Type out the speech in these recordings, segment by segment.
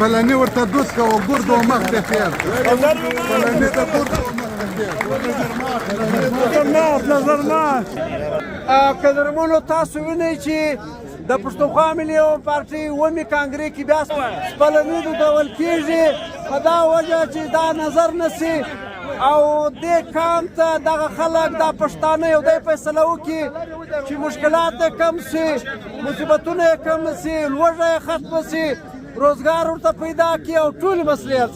فلاني ورته دوس کوه ګرد و مخ ته تېر فلاني د ګرد و مخ ته تېر نظر مات قدرمنو تاسو وینئ چې د پښتونخوا ملي پارټۍ اوومې کانګرې کې بیا پلني ډول کېږي په دا وجه چې دا نظر نسي او دې کام ته دغه خلک دا پښتانه یو دی فیصله وکړي چې مشکلات یې کم سي مصیبتونه یې کم سي لوږه یې ختمه سي روزګار ورته پیدا کړي او ټولې مسلې حل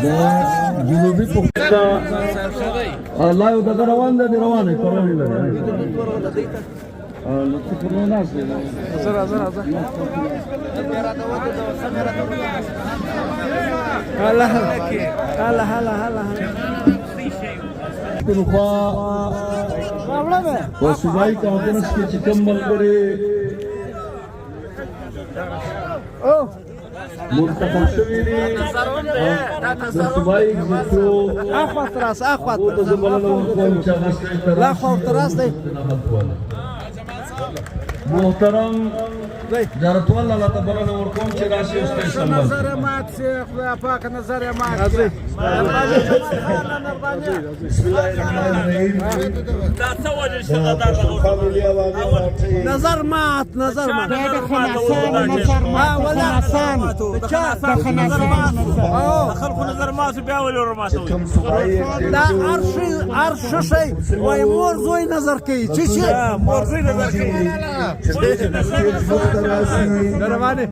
سي جنوبي پښتون الله یو دغه روان دی روانه پرونی لري لطفا پرونه ناس دی هلا هلا هلا هلا پښتونخوا په صوبایي کانفرنس کې چې کوم ملګري منتخب شوي دي د صوبایي ایگزیکټیو اخوات راس اخوات او د زبلنه ورکوم چې هغه سره لا خواته راس دی محترم جارتوال الله تبارک ورکوم چې راشي او ستاسو نظر مات سي خدای پاک نظر مات سي بسم الله الرحمن الرحیم نظر مات نظر مات خلقو نظر مات بیا ولې ورماتو دا ارش شي وای مور زوی نظر کوي چې مور زوی نظر کوي روانه